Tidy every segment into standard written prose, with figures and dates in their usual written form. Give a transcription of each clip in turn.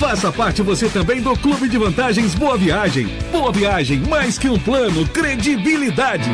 Faça parte você também do Clube de Vantagens Boa Viagem. Boa Viagem, mais que um plano, credibilidade.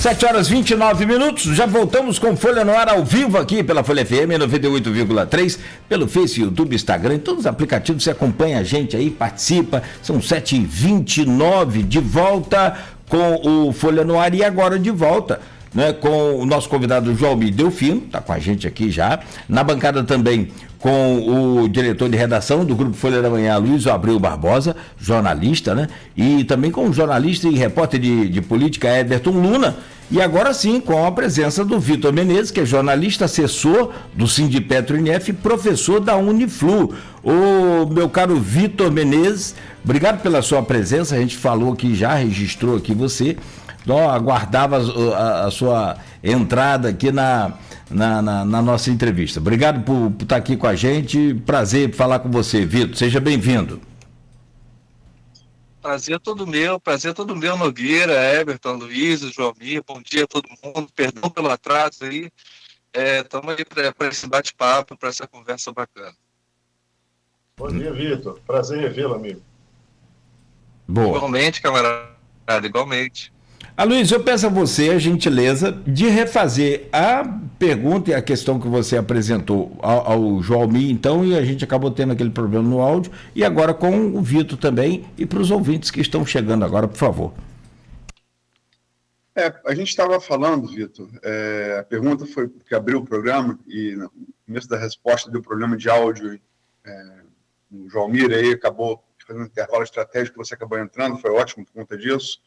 Sete horas 29 minutos, já voltamos com Folha no Ar ao vivo aqui pela Folha FM 98,3, pelo Face, YouTube, Instagram, em todos os aplicativos. Você acompanha a gente aí, participa. São 7h29, de volta com o Folha no Ar, e agora de volta, né, com o nosso convidado Joalmir Delfino, está com a gente aqui já, na bancada também com o diretor de redação do Grupo Folha da Manhã, Luiz Abreu Barbosa, jornalista, né? E também com o jornalista e repórter de política, Everton Luna. E agora sim, com a presença do Vitor Menezes, que é jornalista, assessor do Sindipetro INEF e professor da Uniflu. Ô, meu caro Vitor Menezes, obrigado pela sua presença. A gente falou aqui já, registrou aqui você. Aguardava a sua entrada aqui na nossa entrevista. Obrigado por estar aqui com a gente. Prazer falar com você, Vitor. Seja bem-vindo. Prazer todo meu, Nogueira, Everton, Luiz, Joalmir. Bom dia a todo mundo. Perdão pelo atraso aí. Estamos aí para esse bate-papo, para essa conversa bacana. Bom dia, Vitor. Prazer em revê-lo, amigo. Boa. Igualmente, camarada, igualmente. Luiz, eu peço a você a gentileza de refazer a pergunta e a questão que você apresentou ao Joalmir, então, e a gente acabou tendo aquele problema no áudio, e agora com o Vitor também, e para os ouvintes que estão chegando agora, por favor. A gente estava falando, Vitor, a pergunta foi que abriu o programa, e no começo da resposta deu problema de áudio, o Joalmir aí acabou fazendo um intervalo estratégico, você acabou entrando, foi ótimo por conta disso.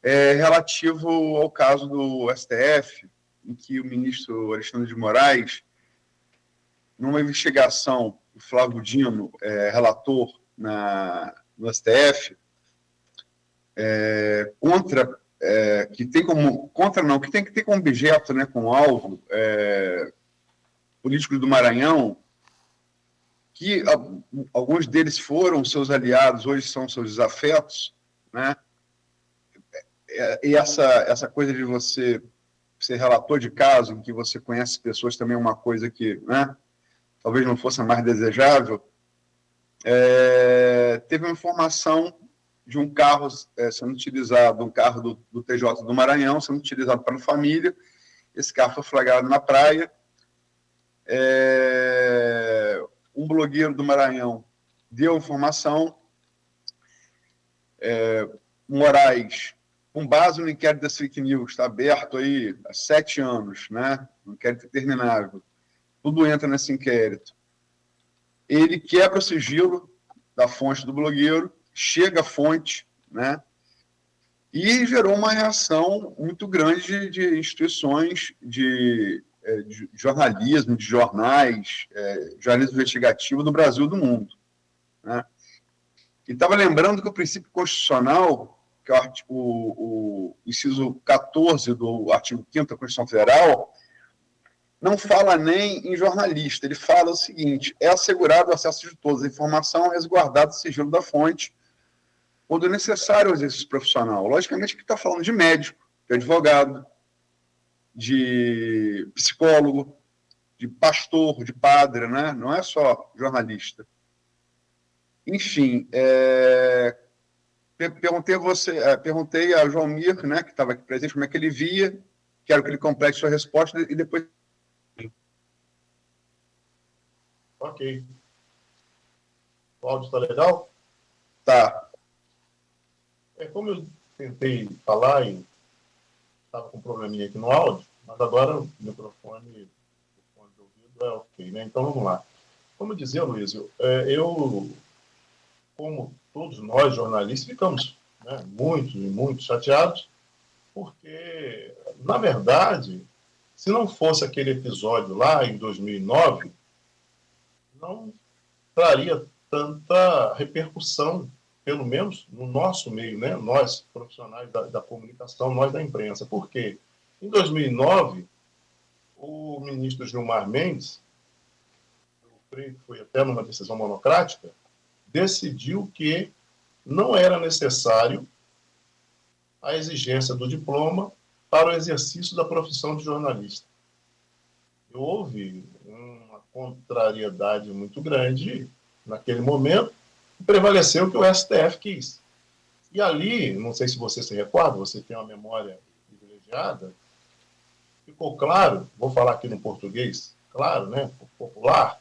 Relativo ao caso do STF, em que o ministro Alexandre de Moraes, numa investigação, o Flávio Dino, relator no STF, que tem que ter como objeto, né, como alvo, políticos do Maranhão, que alguns deles foram seus aliados, hoje são seus desafetos, né? E essa coisa de você ser relator de caso, em que você conhece pessoas, também é uma coisa que, né, talvez não fosse a mais desejável. Teve uma informação de um carro sendo utilizado, um carro do TJ do Maranhão, sendo utilizado para a família, Esse carro foi flagrado na praia. Um blogueiro do Maranhão deu informação. Moraes, com base no inquérito das fake news, está aberto aí há 7 anos, né? Um inquérito interminável. Tudo entra nesse inquérito. Ele quebra o sigilo da fonte do blogueiro, chega à fonte, né? E gerou uma reação muito grande de instituições de jornalismo, de jornais, jornalismo investigativo do Brasil e do mundo, né? E estava lembrando que o princípio constitucional, que é o inciso 14 do artigo 5º da Constituição Federal, não fala nem em jornalista, ele fala o seguinte: é assegurado o acesso de todos à informação, resguardado o sigilo da fonte, quando necessário o exercício profissional. Logicamente que está falando de médico, de advogado, de psicólogo, de pastor, de padre, né? Não é só jornalista. Enfim, perguntei a João Mir, né, que estava aqui presente, como é que ele via, quero que ele complete sua resposta e depois... Ok. O áudio está legal? Tá. Como eu tentei falar e estava com um probleminha aqui no áudio, mas agora o microfone de ouvido é ok, né? Então vamos lá. Como dizia, Luísio, eu, como todos nós jornalistas, ficamos, né, muito chateados, porque, na verdade, se não fosse aquele episódio lá em 2009, não traria tanta repercussão, pelo menos no nosso meio, né? Nós, profissionais da comunicação, nós da imprensa. Por quê? Em 2009, o ministro Gilmar Mendes, eu creio que foi até numa decisão monocrática, decidiu que não era necessário a exigência do diploma para o exercício da profissão de jornalista. Houve uma contrariedade muito grande naquele momento, e prevaleceu o que o STF quis. E ali, não sei se você se recorda, você tem uma memória privilegiada, ficou claro, vou falar aqui no português, claro, né, popular,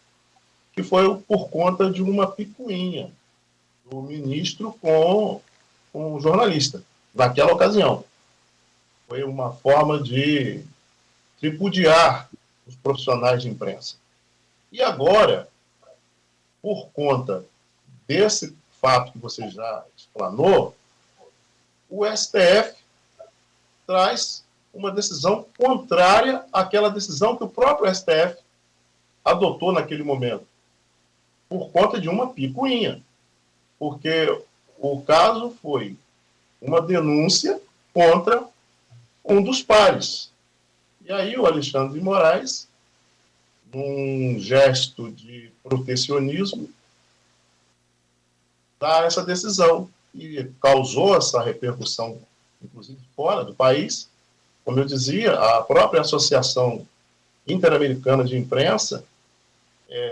que foi por conta de uma picuinha do ministro com um jornalista, naquela ocasião. Foi uma forma de tripudiar os profissionais de imprensa. E agora, por conta desse fato que você já explanou, o STF traz uma decisão contrária àquela decisão que o próprio STF adotou naquele momento, por conta de uma picuinha. Porque o caso foi uma denúncia contra um dos pares. E aí o Alexandre de Moraes, num gesto de protecionismo, dá essa decisão e causou essa repercussão, inclusive fora do país. Como eu dizia, a própria Associação Interamericana de Imprensa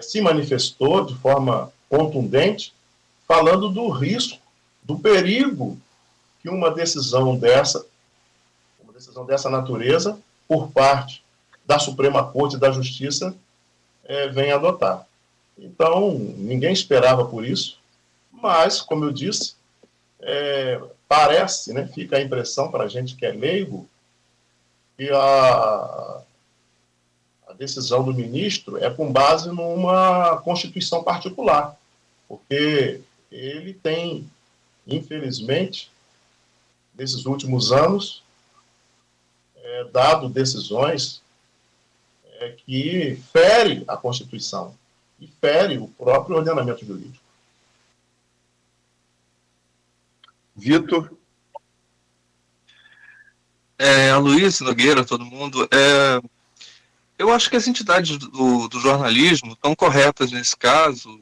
se manifestou de forma contundente, falando do risco, do perigo que uma decisão dessa natureza, por parte da Suprema Corte da Justiça, vem adotar. Então, ninguém esperava por isso, mas, como eu disse, parece, né, fica a impressão para a gente que é leigo, que a decisão do ministro é com base numa Constituição particular, porque ele tem, infelizmente, nesses últimos anos, dado decisões que ferem a Constituição e ferem o próprio ordenamento jurídico. Vitor? Luiz Nogueira, todo mundo. Eu acho que as entidades do jornalismo estão corretas nesse caso.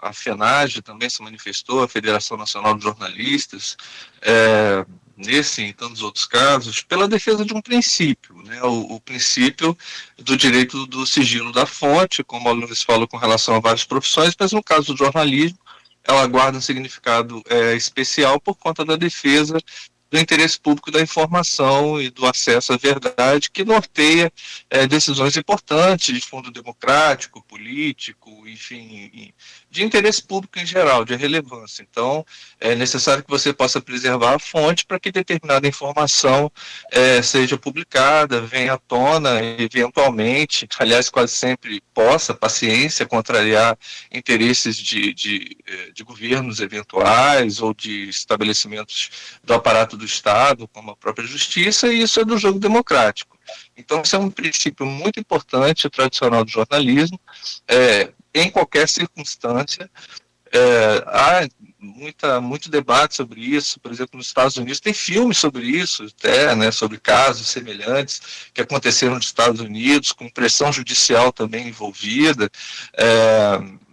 A FENAGE também se manifestou, a Federação Nacional de Jornalistas, nesse e em tantos outros casos, pela defesa de um princípio, né? O princípio do direito do sigilo da fonte, como a Luiz falou com relação a várias profissões, mas no caso do jornalismo, ela guarda um significado especial por conta da defesa do interesse público da informação e do acesso à verdade, que norteia decisões importantes de fundo democrático, político, enfim, de interesse público em geral, de relevância. Então, é necessário que você possa preservar a fonte para que determinada informação seja publicada, venha à tona, eventualmente, aliás, quase sempre possa, paciência, contrariar interesses de governos eventuais ou de estabelecimentos do aparato do Estado, como a própria justiça, e isso é do jogo democrático. Então, isso é um princípio muito importante, tradicional do jornalismo, em qualquer circunstância. Há muito debate sobre isso. Por exemplo, nos Estados Unidos tem filmes sobre isso, até, né, sobre casos semelhantes que aconteceram nos Estados Unidos, com pressão judicial também envolvida.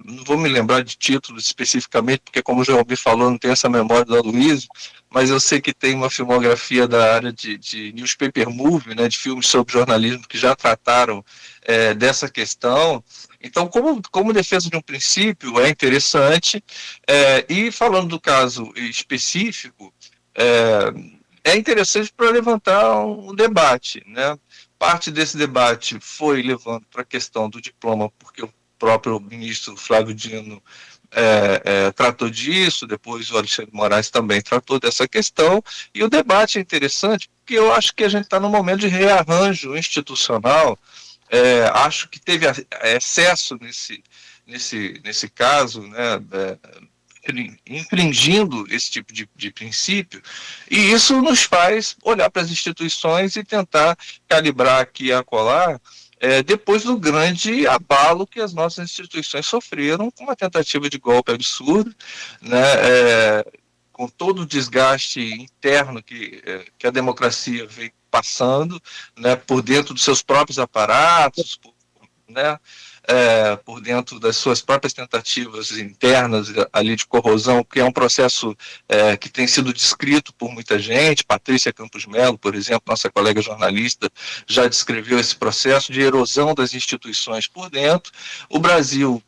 Não vou me lembrar de títulos especificamente, porque, como o João B falou, não tenho essa memória do Aloysio, mas eu sei que tem uma filmografia da área de newspaper movie, né, de filmes sobre jornalismo que já trataram dessa questão. Então, como defesa de um princípio, é interessante. E falando do caso específico, é interessante para levantar um debate, né? Parte desse debate foi levando para a questão do diploma, porque o próprio ministro Flávio Dino tratou disso, depois o Alexandre de Moraes também tratou dessa questão, e o debate é interessante, porque eu acho que a gente está num momento de rearranjo institucional. Acho que teve excesso nesse caso, né, infringindo esse tipo de princípio, e isso nos faz olhar para as instituições e tentar calibrar aqui e acolá, depois do grande abalo que as nossas instituições sofreram com uma tentativa de golpe absurdo, né, com todo o desgaste interno que a democracia veio passando, né, por dentro dos seus próprios aparatos, né, por dentro das suas próprias tentativas internas ali de corrosão, que é um processo que tem sido descrito por muita gente. Patrícia Campos Melo, por exemplo, nossa colega jornalista, já descreveu esse processo de erosão das instituições por dentro. O Brasil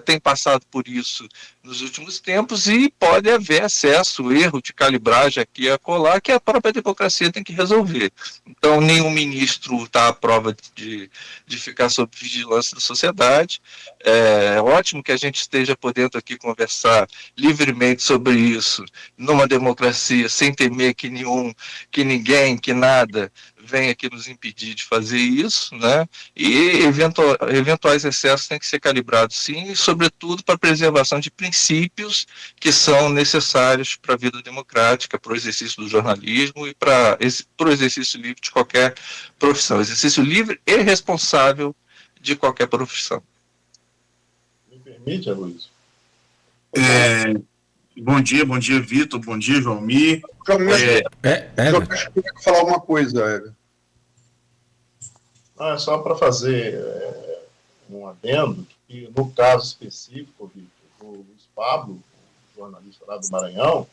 tem passado por isso nos últimos tempos e pode haver excesso, erro de calibragem aqui e acolá, que a própria democracia tem que resolver. Então, nenhum ministro está à prova de ficar sob vigilância da sociedade. É ótimo que a gente esteja podendo aqui conversar livremente sobre isso, numa democracia, sem temer que ninguém, que nada venha aqui nos impedir de fazer isso, né? E eventuais excessos têm que ser calibrados, sim, e, sobretudo, para a preservação de princípios que são necessários para a vida democrática, para o exercício do jornalismo e para o exercício livre de qualquer profissão. Exercício livre e responsável de qualquer profissão. Me permite, Aloysio? Bom dia, Vitor. Bom dia, Joalmir. Joalmir, acho que eu queria falar alguma coisa, Everton. É só para fazer um adendo, que no caso específico, Vitor, do Luiz Pablo, jornalista lá do Maranhão,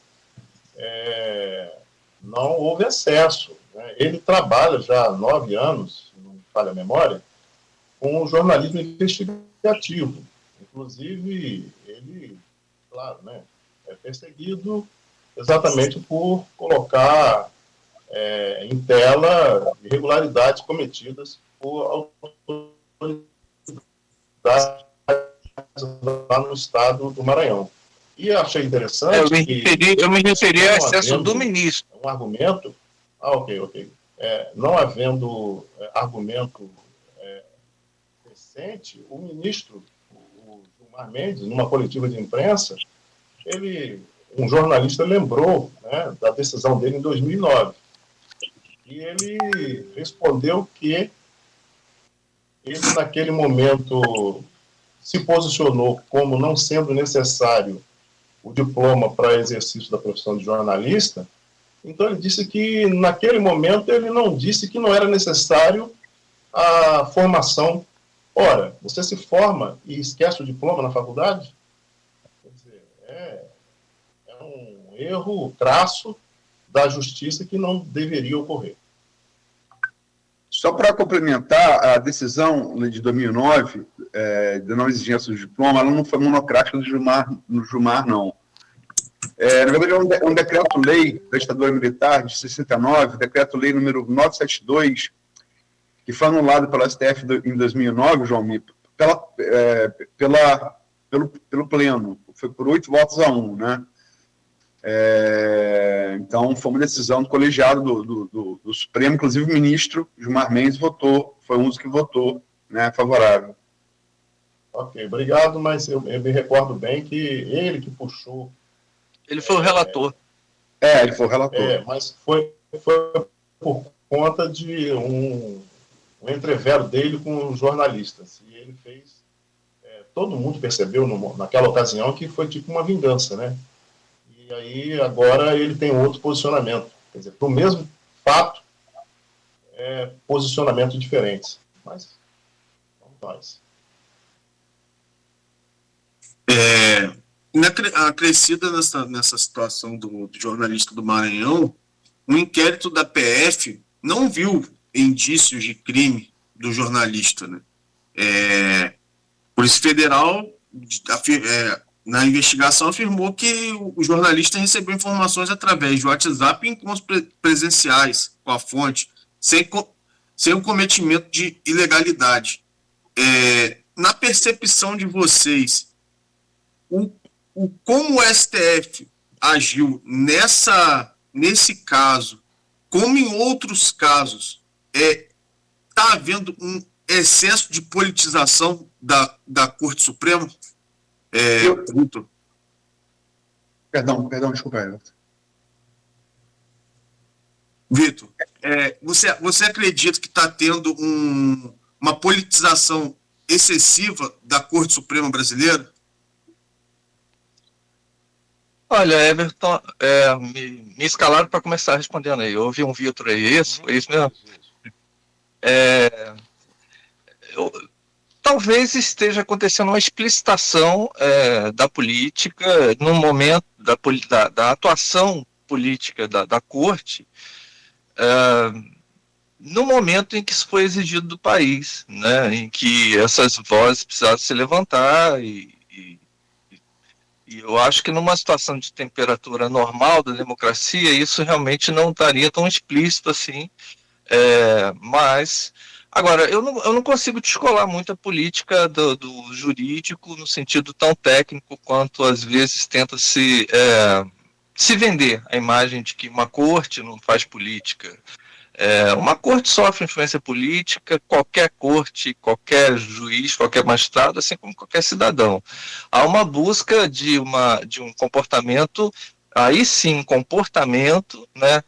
não houve excesso, né? Ele trabalha já há 9 anos, se não me falha a memória, com o jornalismo investigativo. Inclusive, ele, claro, né, é perseguido exatamente por colocar em tela irregularidades cometidas por autoridades lá no estado do Maranhão. E achei interessante eu me referi ao excesso do ministro. Um argumento... ok. Não havendo argumento recente, o ministro, o Gilmar Mendes, numa coletiva de imprensa, um jornalista lembrou, né, da decisão dele em 2009. E ele respondeu que ele, naquele momento, se posicionou como não sendo necessário o diploma para exercício da profissão de jornalista. Então, ele disse que, naquele momento, ele não disse que não era necessário a formação. Ora, você se forma e esquece o diploma na faculdade? Quer dizer, é um erro crasso da justiça que não deveria ocorrer. Só para complementar, a decisão de 2009, da não exigência do diploma, ela não foi monocrática no Gilmar, não. Na verdade, é um decreto-lei da ditadura militar de 69, decreto-lei número 972, que foi anulado pelo STF em 2009, João Mir, pelo Pleno. Foi por 8 votos a 1, né? Então, foi uma decisão do colegiado do Supremo, inclusive o ministro Gilmar Mendes votou, foi um dos que votou, né, favorável. Ok, obrigado, mas eu me recordo bem que ele que puxou. Ele foi o relator. Ele foi o relator. Mas foi por conta de um entrevero dele com os jornalistas. E ele fez. Todo mundo percebeu naquela ocasião que foi tipo uma vingança, né? E aí agora ele tem outro posicionamento. Quer dizer, para o mesmo fato, posicionamentos diferentes. Mas vamos nós. Acrescida nessa situação do jornalista do Maranhão, um inquérito da PF não viu indícios de crime do jornalista, né? Polícia Federal, na investigação, afirmou que o jornalista recebeu informações através de WhatsApp e encontros presenciais com a fonte, sem o cometimento de ilegalidade. Na percepção de vocês, como o STF agiu nesse caso, como em outros casos, está havendo um excesso de politização da Corte Suprema? Perdão, desculpa, Everton. Vitor, você acredita que está tendo uma politização excessiva da Corte Suprema brasileira? Olha, Everton, me escalaram para começar respondendo aí. Eu ouvi um Vitor aí, foi isso mesmo? Talvez esteja acontecendo uma explicitação da política no momento da atuação política da Corte, no momento em que isso foi exigido do país, né, em que essas vozes precisaram se levantar e eu acho que numa situação de temperatura normal da democracia, isso realmente não estaria tão explícito assim, mas... Agora, eu não consigo descolar muito a política do jurídico no sentido tão técnico quanto às vezes tenta se vender a imagem de que uma corte não faz política. Uma corte sofre influência política, qualquer corte, qualquer juiz, qualquer magistrado, assim como qualquer cidadão. Há uma busca de um comportamento, aí sim, comportamento, né,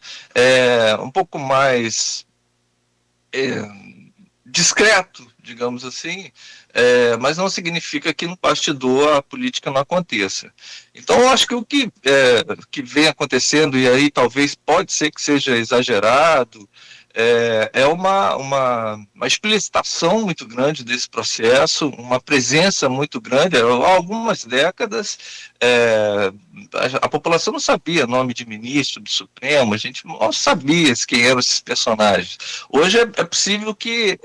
um pouco mais discreto, digamos assim, mas não significa que no bastidor a política não aconteça. Então, eu acho que o que vem acontecendo, e aí talvez pode ser que seja exagerado, é uma explicitação muito grande desse processo, uma presença muito grande. Há algumas décadas, a população não sabia nome de ministro do Supremo, a gente não sabia quem eram esses personagens. Hoje é possível que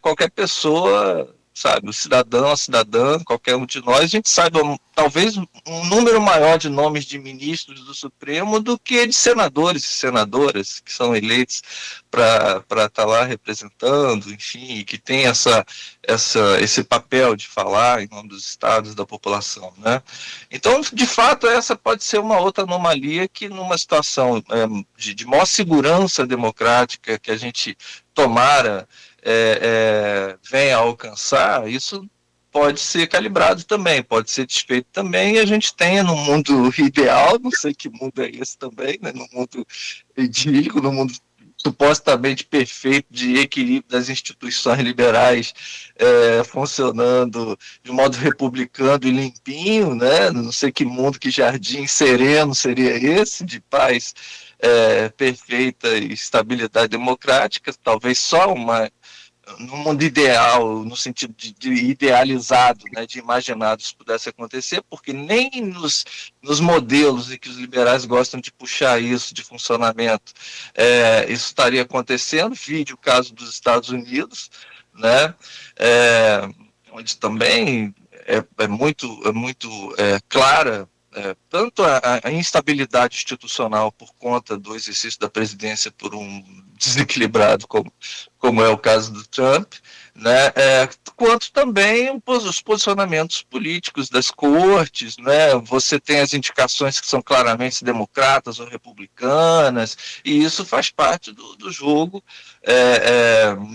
qualquer pessoa, sabe, o cidadão, a cidadã, qualquer um de nós, a gente saiba talvez um número maior de nomes de ministros do Supremo do que de senadores e senadoras que são eleitos para estar lá representando, enfim, que tem esse papel de falar em nome dos estados, da população, né? Então, de fato, essa pode ser uma outra anomalia que numa situação de maior segurança democrática que a gente tomara venha a alcançar, isso pode ser calibrado também, pode ser desfeito também, e a gente tenha no mundo ideal, não sei que mundo é esse também, né, no mundo idílico, no mundo supostamente perfeito de equilíbrio das instituições liberais funcionando de modo republicano e limpinho, né, não sei que mundo, que jardim sereno seria esse, de paz perfeita e estabilidade democrática, talvez só no mundo ideal, no sentido de idealizado, né, de imaginado, isso pudesse acontecer, porque nem nos modelos em que os liberais gostam de puxar isso de funcionamento, isso estaria acontecendo. Vide o caso dos Estados Unidos, né, onde também é muito clara tanto a instabilidade institucional por conta do exercício da presidência por um desequilibrado, como é o caso do Trump, né, quanto também os posicionamentos políticos das cortes, né, você tem as indicações que são claramente democratas ou republicanas, e isso faz parte do jogo,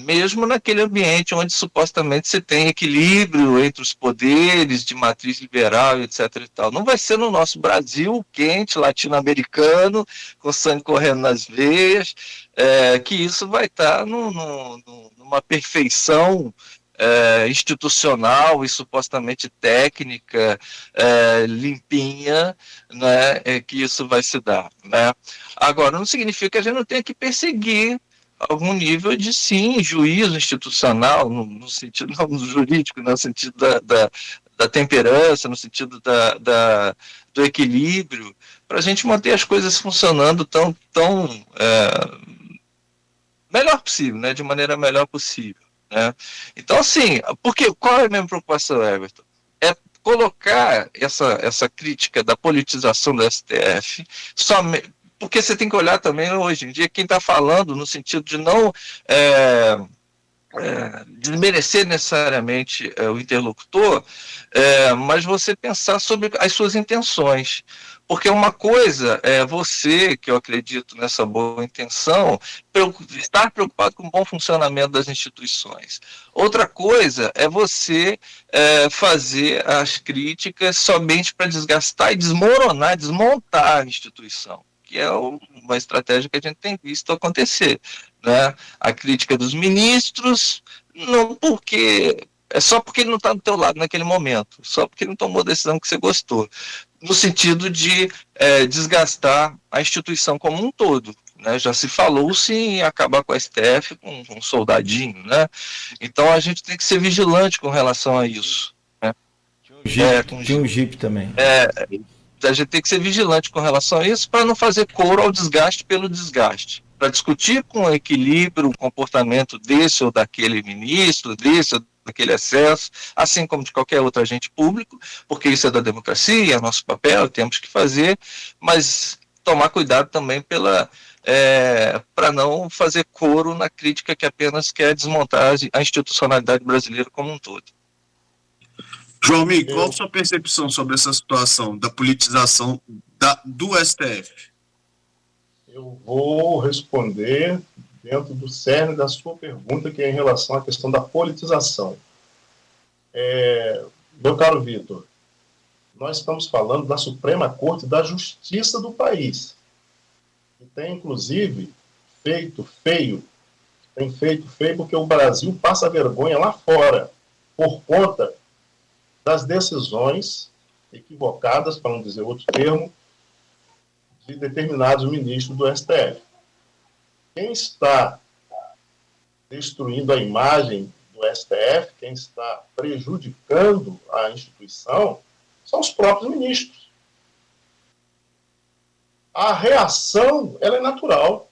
mesmo naquele ambiente onde supostamente se tem equilíbrio entre os poderes de matriz liberal, etc. e tal. Não vai ser no nosso Brasil quente, latino-americano, com sangue correndo nas veias, que isso vai estar numa perfeição institucional e supostamente técnica, limpinha, né, que isso vai se dar. Né? Agora, não significa que a gente não tenha que perseguir algum nível de, sim, juízo institucional, no sentido não no jurídico, no sentido da temperança, no sentido do equilíbrio, para a gente manter as coisas funcionando tão melhor possível, né, de maneira melhor possível. Né? Então, assim, qual é a minha preocupação, Everton? É colocar essa crítica da politização do STF somente. Porque você tem que olhar também, hoje em dia, quem está falando no sentido de não desmerecer necessariamente o interlocutor, mas você pensar sobre as suas intenções. Porque uma coisa é você, que eu acredito nessa boa intenção, estar preocupado com o bom funcionamento das instituições. Outra coisa é você fazer as críticas somente para desgastar e desmontar a instituição, que é uma estratégia que a gente tem visto acontecer. Né? A crítica dos ministros, não porque só porque ele não está do teu lado naquele momento, só porque ele não tomou a decisão que você gostou, no sentido de desgastar a instituição como um todo. Né? Já se falou-se em acabar com a STF com um soldadinho. Né? Então a gente tem que ser vigilante com relação a isso. Né? Tinha um Jeep também. A gente tem que ser vigilante com relação a isso para não fazer coro ao desgaste pelo desgaste. Para discutir com equilíbrio o comportamento desse ou daquele ministro, desse ou daquele excesso, assim como de qualquer outro agente público, porque isso é da democracia, é nosso papel, temos que fazer, mas tomar cuidado também para não fazer coro na crítica que apenas quer desmontar a institucionalidade brasileira como um todo. João Mir, qual a sua percepção sobre essa situação da politização do STF? Eu vou responder dentro do cerne da sua pergunta, que é em relação à questão da politização. Meu caro Vitor, nós estamos falando da Suprema Corte da Justiça do país, que tem, inclusive, feito feio porque o Brasil passa vergonha lá fora, por conta das decisões equivocadas, para não dizer outro termo, de determinados ministros do STF. Quem está destruindo a imagem do STF, quem está prejudicando a instituição, são os próprios ministros. A reação, ela é natural.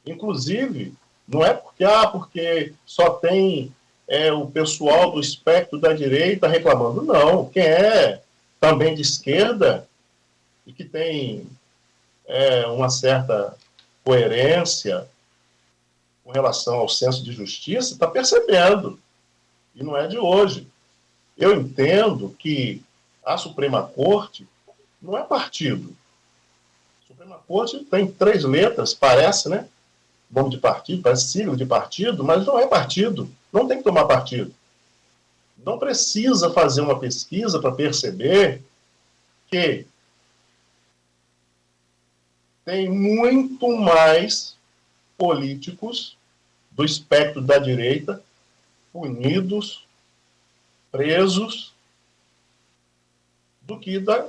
Inclusive, não é porque só tem o pessoal do espectro da direita reclamando. Não, quem é também de esquerda e que tem uma certa coerência com relação ao senso de justiça, está percebendo. E não é de hoje. Eu entendo que a Suprema Corte não é partido. A Suprema Corte tem 3 letras, parece, né? Nome de partido, parece sigla de partido, mas não é partido. Não tem que tomar partido. Não precisa fazer uma pesquisa para perceber que tem muito mais políticos do espectro da direita punidos, presos, do que da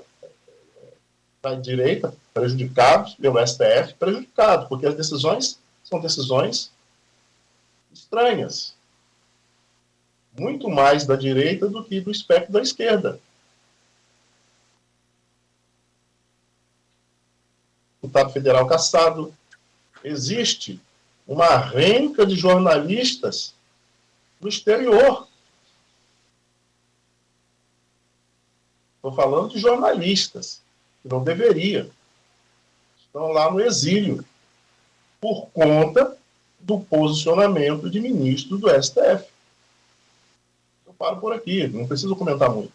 direita, prejudicados pelo STF, prejudicados, porque as decisões são decisões estranhas. Muito mais da direita do que do espectro da esquerda. Deputado federal cassado. Existe uma renca de jornalistas no exterior. Estou falando de jornalistas, que não deveriam. Estão lá no exílio, por conta do posicionamento de ministro do STF. Eu paro por aqui, não preciso comentar muito.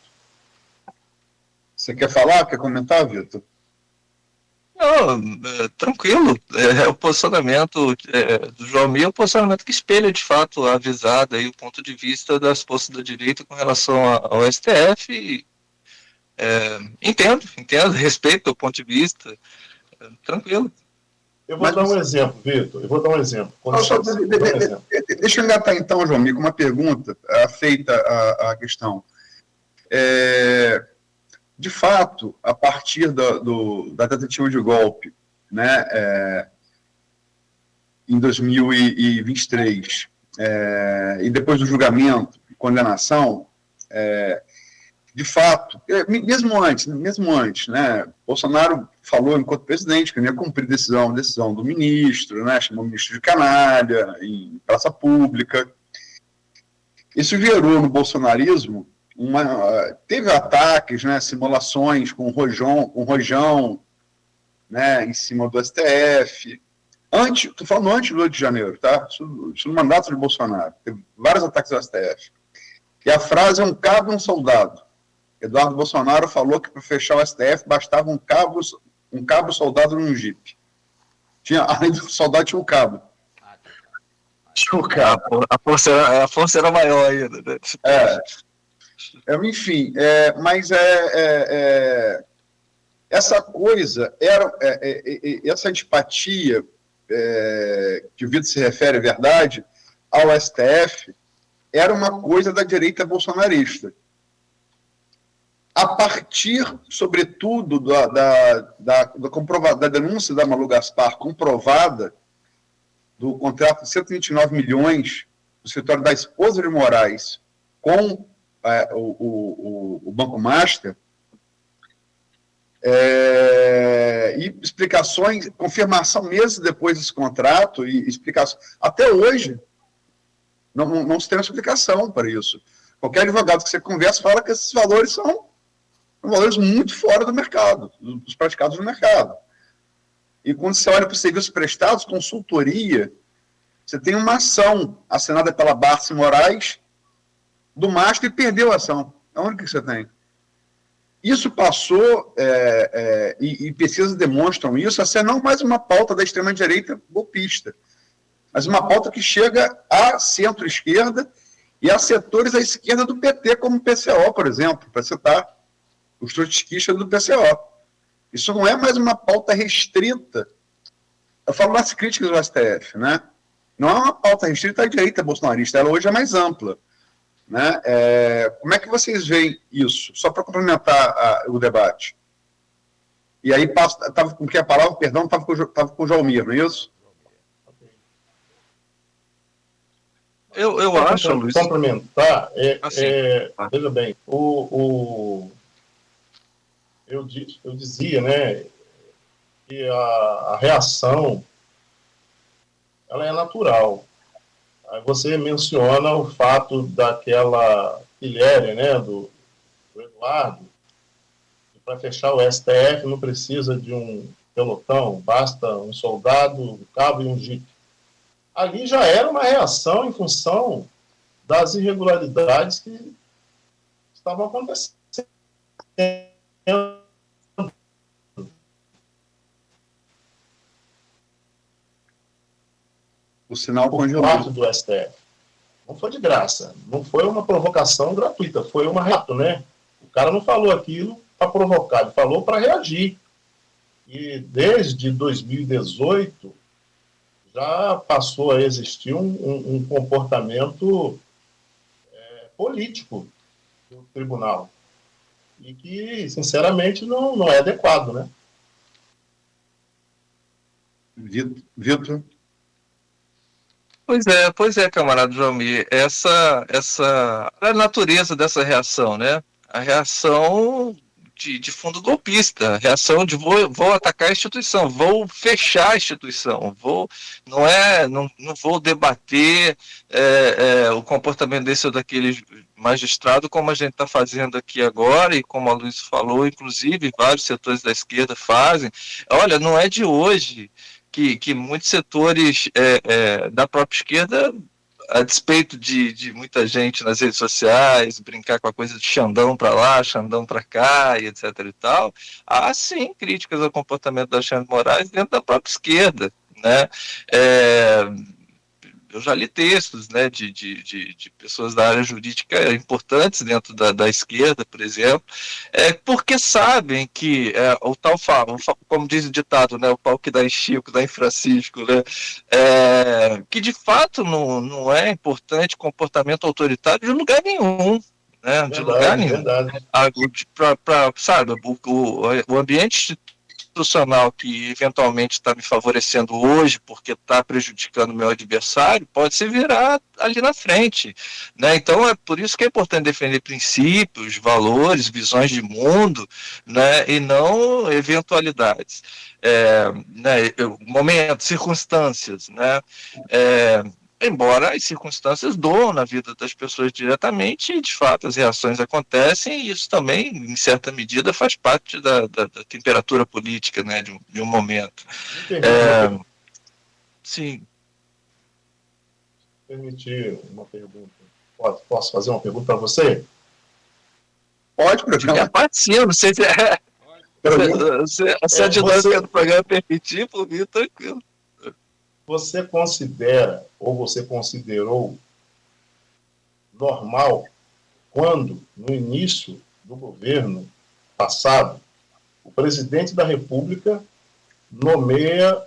Você quer falar? Quer comentar, Vitor? Não, tranquilo. O posicionamento do João Mir é um posicionamento que espelha, de fato, a avisada e o ponto de vista das forças da direita com relação ao STF. Entendo, respeito o ponto de vista. Tranquilo. Eu vou dar um exemplo, Vitor. Deixa eu engatar então, João Mir, com uma pergunta feita à questão. De fato, a partir da tentativa de golpe, né, em 2023, e depois do julgamento e condenação, de fato, mesmo antes, né, Bolsonaro falou enquanto presidente que não ia cumprir decisão do ministro, né, chamou o ministro de canalha em praça pública. Isso gerou no bolsonarismo teve ataques, né, simulações com rojão, né, em cima do STF. Estou falando antes do 8 de janeiro, tá? Isso no mandato de Bolsonaro. Teve vários ataques ao STF. E a frase é um cabo e um soldado. Eduardo Bolsonaro falou que para fechar o STF bastava um cabo soldado num jipe. Além do soldado tinha um cabo. A força era maior ainda. Né? Enfim, mas essa coisa, essa antipatia que o Vitor se refere, é verdade, ao STF, era uma coisa da direita bolsonarista. A partir, sobretudo, da denúncia da Malu Gaspar comprovada do contrato de 129 milhões do escritório da esposa de Moraes com o Banco Master, e explicações, confirmação meses depois desse contrato, e explicação. Até hoje, não se tem uma explicação para isso. Qualquer advogado que você conversa fala que esses valores são valores muito fora do mercado, dos praticados no mercado. E quando você olha para os serviços prestados, consultoria, você tem uma ação assinada pela Barça Moraes do Master e perdeu a ação. É a única que você tem. Isso passou, e pesquisas demonstram isso, a ser não mais uma pauta da extrema-direita golpista, mas uma pauta que chega à centro-esquerda e a setores da esquerda do PT, como o PCO, por exemplo, para citar os trotskistas do PCO. Isso não é mais uma pauta restrita. Eu falo nas críticas do STF, né? Não é uma pauta restrita à direita bolsonarista, ela hoje é mais ampla. Né? Como é que vocês veem isso? Só para complementar o debate. E aí, estava com quem a palavra, perdão, estava com o João Mir, não é isso? Eu acho, Luiz... Complementar, veja bem, eu dizia, né, que a reação ela é natural. Aí você menciona o fato daquela pilhéria, né, do Eduardo, que para fechar o STF não precisa de um pelotão, basta um soldado, um cabo e um jipe. Ali já era uma reação em função das irregularidades que estavam acontecendo. O sinal congelou. Parte do STF. Não foi de graça. Não foi uma provocação gratuita. Foi uma reação, né? O cara não falou aquilo para provocar, ele falou para reagir. E desde 2018 já passou a existir um comportamento político do tribunal. E que, sinceramente, não é adequado, né? Vitor? Pois é, camarada João Mir, a natureza dessa reação, né? A reação de fundo golpista, reação de vou atacar a instituição, vou fechar a instituição, não vou debater o comportamento desse ou daquele magistrado, como a gente está fazendo aqui agora, e como a Luiz falou, inclusive vários setores da esquerda fazem. Olha, não é de hoje que muitos setores da própria esquerda, a despeito de muita gente nas redes sociais brincar com a coisa de Xandão para lá, Xandão para cá, e etc. e tal, há sim críticas ao comportamento da Alexandre de Moraes dentro da própria esquerda, né? Eu já li textos, né, de pessoas da área jurídica importantes dentro da esquerda, por exemplo, porque sabem que o tal como diz o ditado, né, o pau que dá em Chico, dá em Francisco, né, que de fato não é importante comportamento autoritário de lugar nenhum. Né, de lugar nenhum. Sabe, o ambiente institucional que eventualmente está me favorecendo hoje porque está prejudicando o meu adversário, pode se virar ali na frente. Né? Então é por isso que é importante defender princípios, valores, visões de mundo, né? E não eventualidades. Né? Momentos, circunstâncias, né? Embora as circunstâncias doam na vida das pessoas diretamente, e de fato as reações acontecem, e isso também, em certa medida, faz parte da temperatura política, né, de um momento. Sim. Permitir uma pergunta. Posso fazer uma pergunta para você? Pode, por exemplo. Sim, eu não sei se a dinâmica do programa permitir, por mim, tranquilo. Você considera, ou você considerou normal, quando, no início do governo passado, o presidente da República nomeia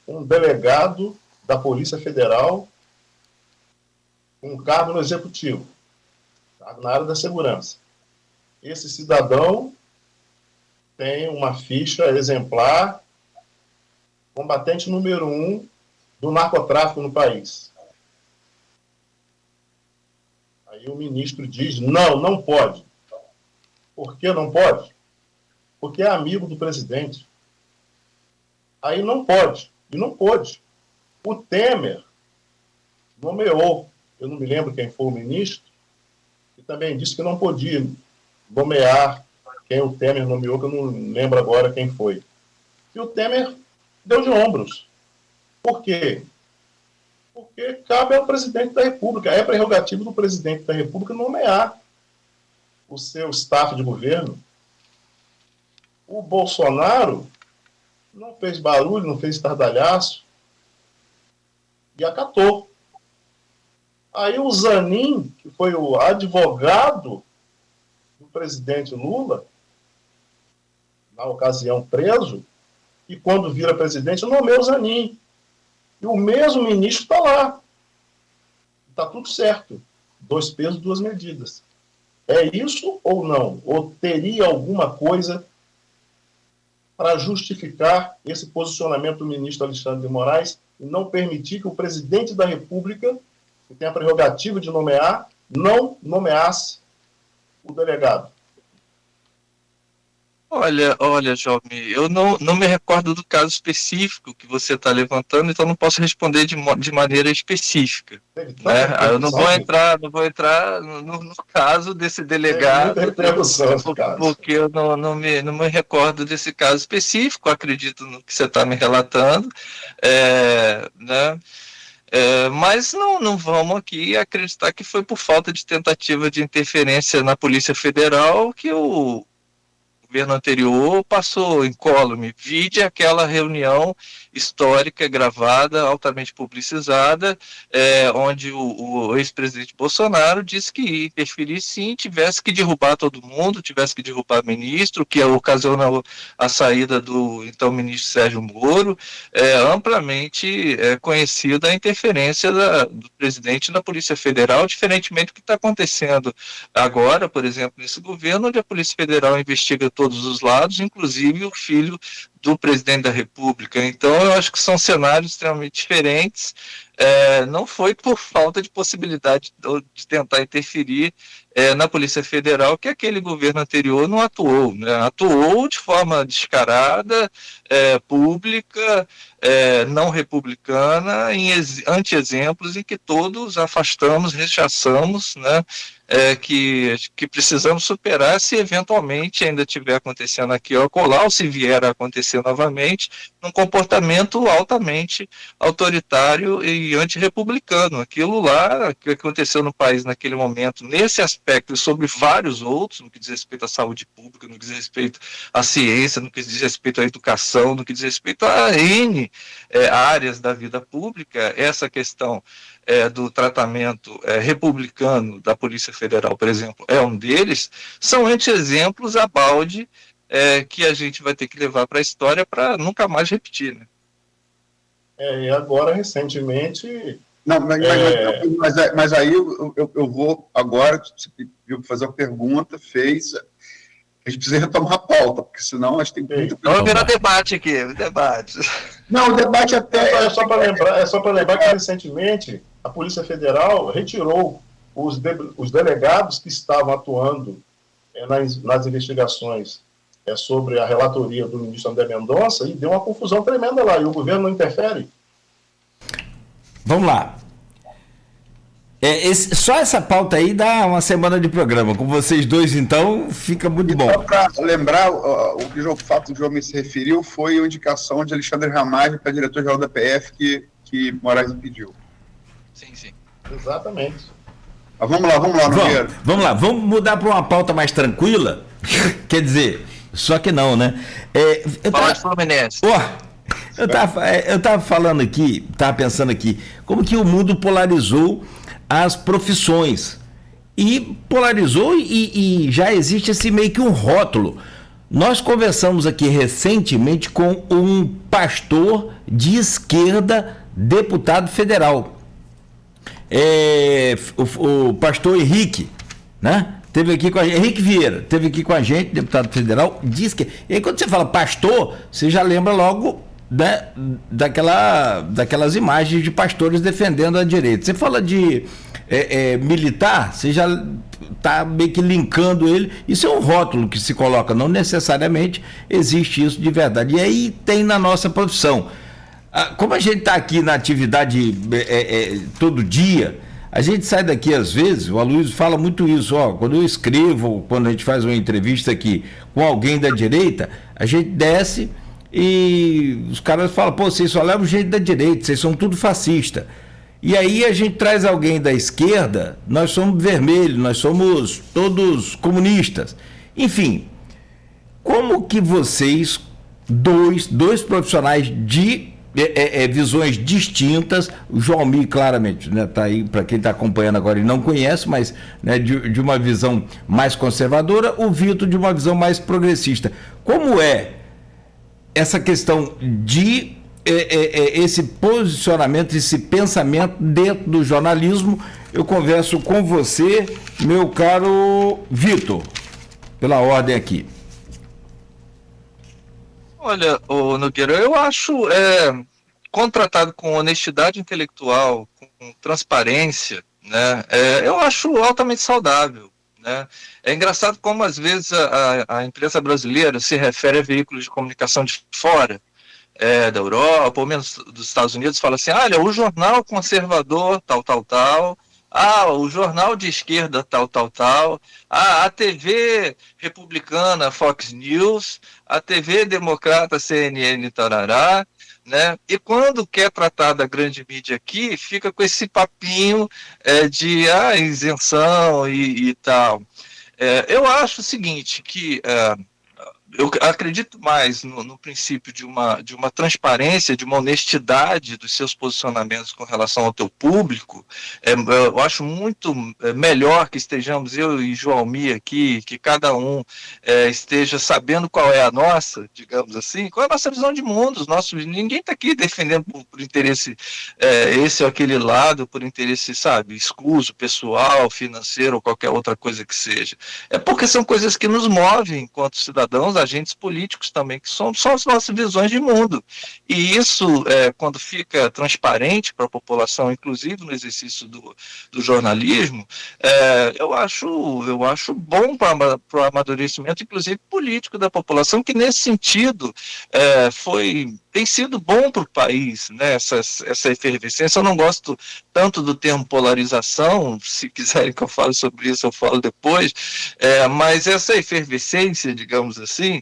um delegado da Polícia Federal com um cargo no Executivo, na área da segurança. Esse cidadão tem uma ficha exemplar, combatente número 1 do narcotráfico no país. Aí o ministro diz, não pode. Por que não pode? Porque é amigo do presidente. Aí não pode. E não pôde. O Temer nomeou, eu não me lembro quem foi o ministro, e também disse que não podia nomear quem o Temer nomeou, que eu não lembro agora quem foi. E o Temer deu de ombros. Por quê? Porque cabe ao presidente da República, é prerrogativo do presidente da República nomear o seu staff de governo. O Bolsonaro não fez barulho, não fez estardalhaço e acatou. Aí o Zanin, que foi o advogado do presidente Lula, na ocasião preso, e quando vira presidente, nomeou o Zanin. E o mesmo ministro está lá. Está tudo certo. 2 pesos, 2 medidas. É isso ou não? Ou teria alguma coisa para justificar esse posicionamento do ministro Alexandre de Moraes e não permitir que o presidente da República, que tem a prerrogativa de nomear, não nomeasse o delegado? Olha, Jovem, eu não me recordo do caso específico que você está levantando, então não posso responder de maneira específica. Né? Eu não vou entrar no caso desse delegado, porque eu não me recordo desse caso específico, acredito no que você está me relatando, né? Mas não vamos aqui acreditar que foi por falta de tentativa de interferência na Polícia Federal que o governo anterior passou incólume. Vide aquela reunião histórica, gravada, altamente publicizada, onde o ex-presidente Bolsonaro disse que ia interferir sim, tivesse que derrubar todo mundo, tivesse que derrubar ministro, que ocasionou a saída do então ministro Sérgio Moro. Amplamente conhecida a interferência do presidente na Polícia Federal, diferentemente do que está acontecendo agora, por exemplo, nesse governo, onde a Polícia Federal investiga todos os lados, inclusive o filho do presidente da República. Então, eu acho que são cenários extremamente diferentes. Não foi por falta de possibilidade de tentar interferir na Polícia Federal que aquele governo anterior não atuou, né? Atuou de forma descarada, pública, não republicana, em anti-exemplos em que todos afastamos, rechaçamos, né? Que precisamos superar se eventualmente ainda estiver acontecendo aqui ou acolá, ou se vier a acontecer novamente, num comportamento altamente autoritário e antirrepublicano. Aquilo lá que aconteceu no país naquele momento, nesse aspecto e sobre vários outros, no que diz respeito à saúde pública, no que diz respeito à ciência, no que diz respeito à educação, no que diz respeito a N áreas da vida pública, essa questão do tratamento republicano da Polícia Federal, por exemplo, é um deles, são anti-exemplos a balde que a gente vai ter que levar para a história para nunca mais repetir, né? E agora, recentemente... Não, mas aí eu vou agora, você pediu para fazer uma pergunta, fez... A gente precisa retomar a pauta, porque senão a gente tem muito... Vamos virar debate aqui, debate. Não, o debate até... É só para lembrar que recentemente a Polícia Federal retirou os delegados que estavam atuando nas investigações sobre a relatoria do ministro André Mendonça e deu uma confusão tremenda lá, e o governo não interfere. Vamos lá. Só essa pauta aí dá uma semana de programa. Com vocês dois, então, fica muito bom. Só para lembrar, o fato que o João me se referiu foi a indicação de Alexandre Ramagem para diretor-geral da PF que Moraes pediu. Sim. Exatamente. Mas vamos lá, Nogueira. Vamos lá, vamos mudar para uma pauta mais tranquila. Quer dizer, só que não, né? Fala de Fluminense. Eu tava falando aqui, tava pensando aqui, como que o mundo polarizou as profissões. E polarizou e já existe esse meio que um rótulo. Nós conversamos aqui recentemente com um pastor de esquerda, deputado federal. O pastor Henrique, né? Teve aqui com a gente, Henrique Vieira, teve aqui com a gente, deputado federal, diz que... E aí quando você fala pastor, você já lembra logo, né, daquelas imagens de pastores defendendo a direita. Você fala de militar, você já está meio que linkando ele. Isso é um rótulo que se coloca, não necessariamente existe isso de verdade. E aí tem na nossa profissão. Como a gente está aqui na atividade todo dia, a gente sai daqui às vezes, o Aloysio fala muito isso, quando eu escrevo, quando a gente faz uma entrevista aqui com alguém da direita, a gente desce e os caras falam, vocês só levam gente da direita, vocês são tudo fascista. E aí a gente traz alguém da esquerda, nós somos vermelhos, nós somos todos comunistas. Enfim, como que vocês, dois profissionais de visões distintas, o Joalmir claramente, né, tá aí, para quem está acompanhando agora e não conhece, mas, né, de uma visão mais conservadora, o Vitor de uma visão mais progressista. Como é essa questão de esse posicionamento, esse pensamento dentro do jornalismo? Eu converso com você, meu caro Vitor, pela ordem aqui. Olha, Nogueira, eu acho contratado com honestidade intelectual, com transparência, né, eu acho altamente saudável, né? É engraçado como às vezes a imprensa brasileira se refere a veículos de comunicação de fora, da Europa, ou menos dos Estados Unidos, fala assim, olha, o jornal conservador, tal, o jornal de esquerda, tal, a TV republicana, Fox News, a TV democrata, CNN, tarará, né? E quando quer tratar da grande mídia aqui, fica com esse papinho de isenção e tal. Eu acho o seguinte, que eu acredito mais no princípio de uma transparência, de uma honestidade dos seus posicionamentos com relação ao teu público. Eu acho muito melhor que estejamos eu e Joalmir aqui, que cada um esteja sabendo qual é a nossa, digamos assim, qual é a nossa visão de mundo. Ninguém está aqui defendendo por interesse esse ou aquele lado, por interesse, sabe, escuso, pessoal, financeiro ou qualquer outra coisa que seja. É porque são coisas que nos movem enquanto cidadãos, agentes políticos também, que são as nossas visões de mundo. E isso, quando fica transparente para a população, inclusive no exercício do jornalismo, eu acho bom para o amadurecimento, inclusive político da população, que nesse sentido tem sido bom para o país, né, essa efervescência. Eu não gosto tanto do termo polarização, se quiserem que eu fale sobre isso, eu falo depois, mas essa efervescência, digamos assim,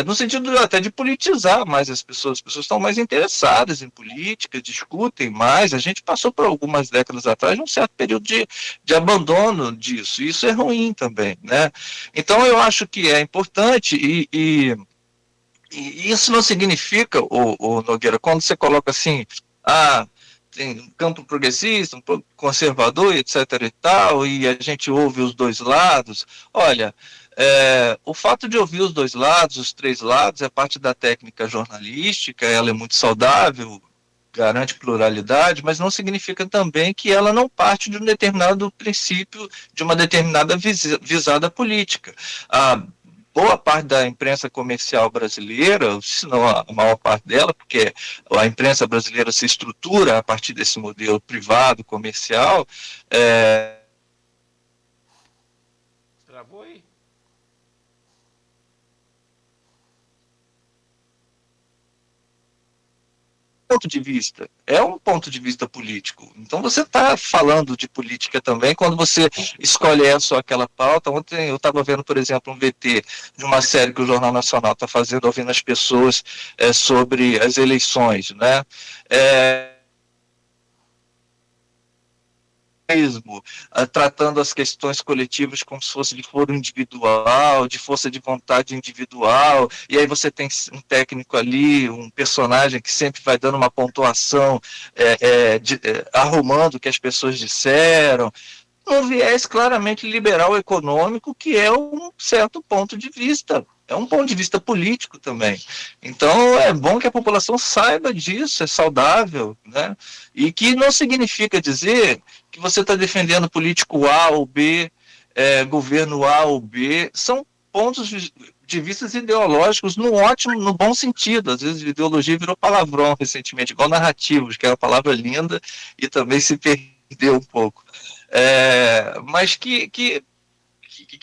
no sentido até de politizar mais as pessoas estão mais interessadas em política, discutem mais. A gente passou por algumas décadas atrás um certo período de abandono disso, e isso é ruim também, né? Então eu acho que é importante e isso não significa, o Nogueira, quando você coloca assim, tem um campo progressista, um pouco conservador, etc. e tal, e a gente ouve os dois lados. Olha, o fato de ouvir os dois lados, os três lados, é parte da técnica jornalística, ela é muito saudável, garante pluralidade, mas não significa também que ela não parte de um determinado princípio, de uma determinada visada política. Boa parte da imprensa comercial brasileira, se não a maior parte dela, porque a imprensa brasileira se estrutura a partir desse modelo privado, comercial. Travou aí? Ponto de vista, é um ponto de vista político. Então você está falando de política também quando você escolhe essa ou aquela pauta. Ontem eu estava vendo, por exemplo, um VT de uma série que o Jornal Nacional está fazendo, ouvindo as pessoas sobre as eleições, né? Mesmo, tratando as questões coletivas como se fosse de foro individual, de força de vontade individual, e aí você tem um técnico ali, um personagem que sempre vai dando uma pontuação, arrumando o que as pessoas disseram, um viés claramente liberal econômico, que é um certo ponto de vista. É um ponto de vista político também. Então, é bom que a população saiba disso, é saudável, né? E que não significa dizer que você está defendendo político A ou B, governo A ou B. São pontos de vista ideológicos no bom sentido. Às vezes, ideologia virou palavrão recentemente, igual narrativos, que é uma palavra linda e também se perdeu um pouco. Mas que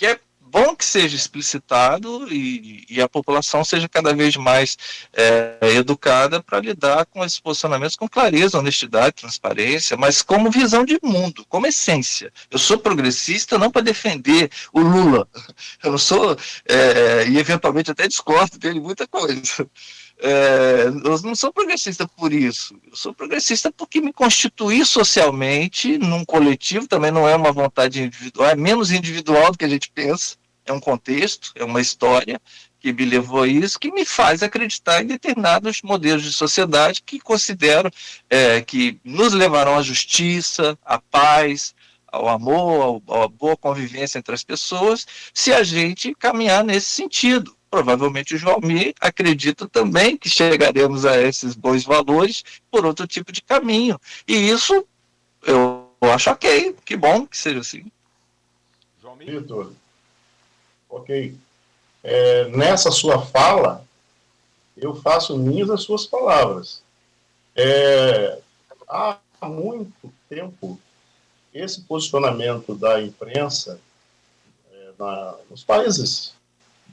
é bom que seja explicitado e a população seja cada vez mais educada para lidar com esses posicionamentos com clareza, honestidade, transparência, mas como visão de mundo, como essência. Eu sou progressista não para defender o Lula, eu não sou, e eventualmente até discordo dele muita coisa. Eu não sou progressista por isso, eu sou progressista porque me constituí socialmente num coletivo, também não é uma vontade individual, é menos individual do que a gente pensa, é um contexto, é uma história que me levou a isso, que me faz acreditar em determinados modelos de sociedade que considero que nos levarão à justiça, à paz, ao amor, à boa convivência entre as pessoas, se a gente caminhar nesse sentido. Provavelmente o Joalmir acredita também que chegaremos a esses bons valores por outro tipo de caminho. E isso eu acho ok, que bom que seja assim. Joalmir? Vitor, ok. Nessa sua fala, eu faço minhas as suas palavras. Há muito tempo, esse posicionamento da imprensa nos países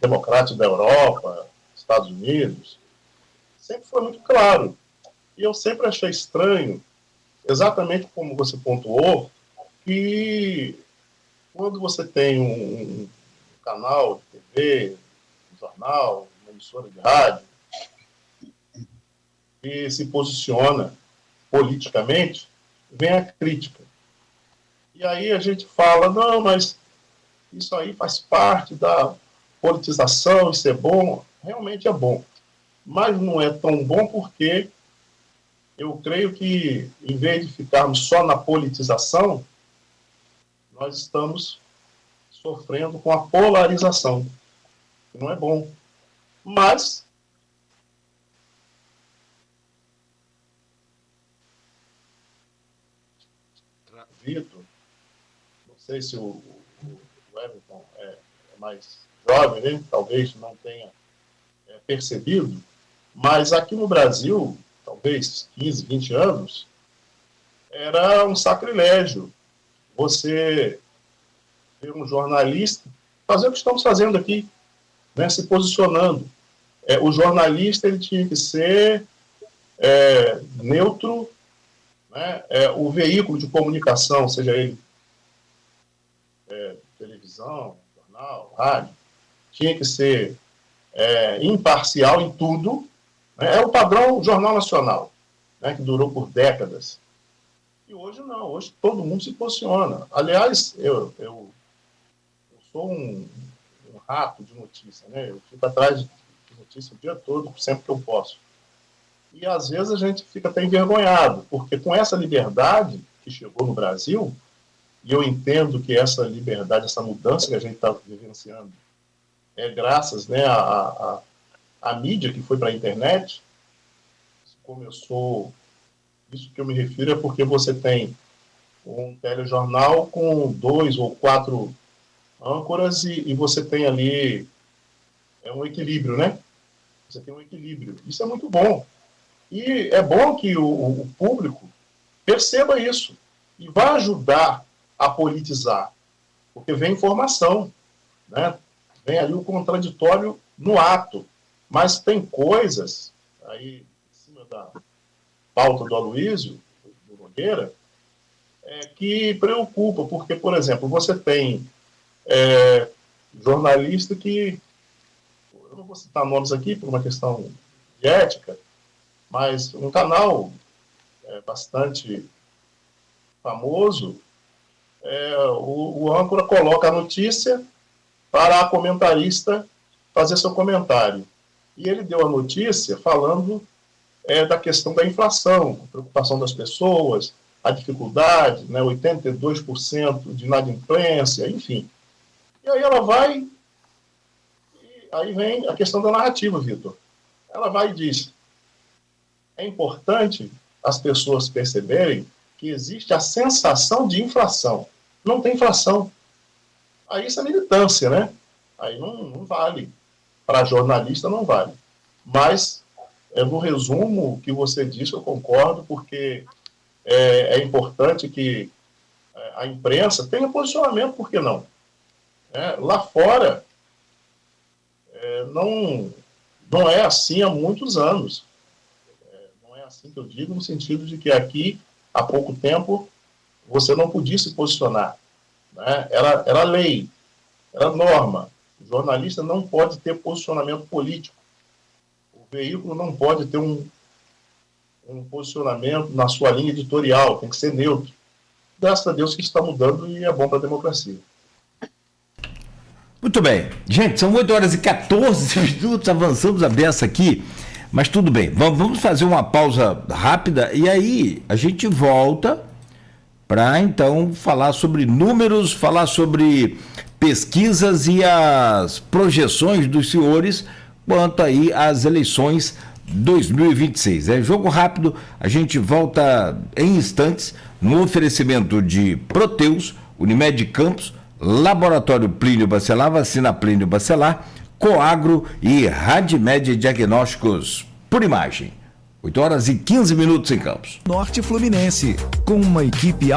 democráticos da Europa, Estados Unidos, sempre foi muito claro. E eu sempre achei estranho, exatamente como você pontuou, que quando você tem um canal de TV, um jornal, uma emissora de rádio, e se posiciona politicamente, vem a crítica. E aí a gente fala, não, mas isso aí faz parte da politização, isso é bom, realmente é bom. Mas não é tão bom porque eu creio que, em vez de ficarmos só na politização, nós estamos sofrendo com a polarização, que não é bom. Mas Vitor, não sei se o Everton é mais jovem, né? Talvez não tenha percebido, mas aqui no Brasil, talvez 15, 20 anos, era um sacrilégio você ver um jornalista fazer o que estamos fazendo aqui, né, se posicionando. O jornalista ele tinha que ser neutro, né, o veículo de comunicação, seja ele televisão, jornal, rádio, tinha que ser imparcial em tudo. Né, é o padrão Jornal Nacional, né, que durou por décadas. E hoje não, hoje todo mundo se posiciona. Aliás, eu sou um rato de notícia, né? Eu fico atrás de notícia o dia todo, sempre que eu posso. E às vezes a gente fica até envergonhado, porque com essa liberdade que chegou no Brasil, e eu entendo que essa liberdade, essa mudança que a gente está vivenciando, é graças, né, à mídia que foi para a internet. Isso começou, isso que eu me refiro é porque você tem um telejornal com 2 ou 4 âncoras e você tem ali um equilíbrio, né? Você tem um equilíbrio. Isso é muito bom. E é bom que o público perceba isso e vá ajudar a politizar, porque vem informação, né? Vem ali o contraditório no ato, mas tem coisas aí em cima da pauta do Aloysio, do Nogueira, que preocupa, porque, por exemplo, você tem jornalista que, eu não vou citar nomes aqui por uma questão de ética, mas um canal bastante famoso, o âncora coloca a notícia para a comentarista fazer seu comentário. E ele deu a notícia falando da questão da inflação, a preocupação das pessoas, a dificuldade, né, 82% de inadimplência, enfim. E aí ela vai, e aí vem a questão da narrativa, Vitor. Ela vai e diz, é importante as pessoas perceberem que existe a sensação de inflação. Não tem inflação. Aí isso é militância, né? Aí não vale. Para jornalista não vale. Mas, no resumo que você disse, eu concordo, porque é importante que a imprensa tenha posicionamento, por que não? Lá fora, não é assim há muitos anos. Não é assim que eu digo, no sentido de que aqui, há pouco tempo, você não podia se posicionar. Né? Era lei, era norma. O jornalista não pode ter posicionamento político. O veículo não pode ter um posicionamento na sua linha editorial, tem que ser neutro. Graças a Deus que isso está mudando e é bom para a democracia. Muito bem. Gente, são 8h14 minutos, avançamos a beça aqui, mas tudo bem. Vamos fazer uma pausa rápida e aí a gente volta para então falar sobre números, falar sobre pesquisas e as projeções dos senhores quanto aí às eleições 2026. Jogo rápido, a gente volta em instantes no oferecimento de Proteus, Unimed Campos, Laboratório Plínio Bacelar, Vacina Plínio Bacelar, Coagro e Radmed Diagnósticos por Imagem. 8h15 em Campos. Norte Fluminense, com uma equipe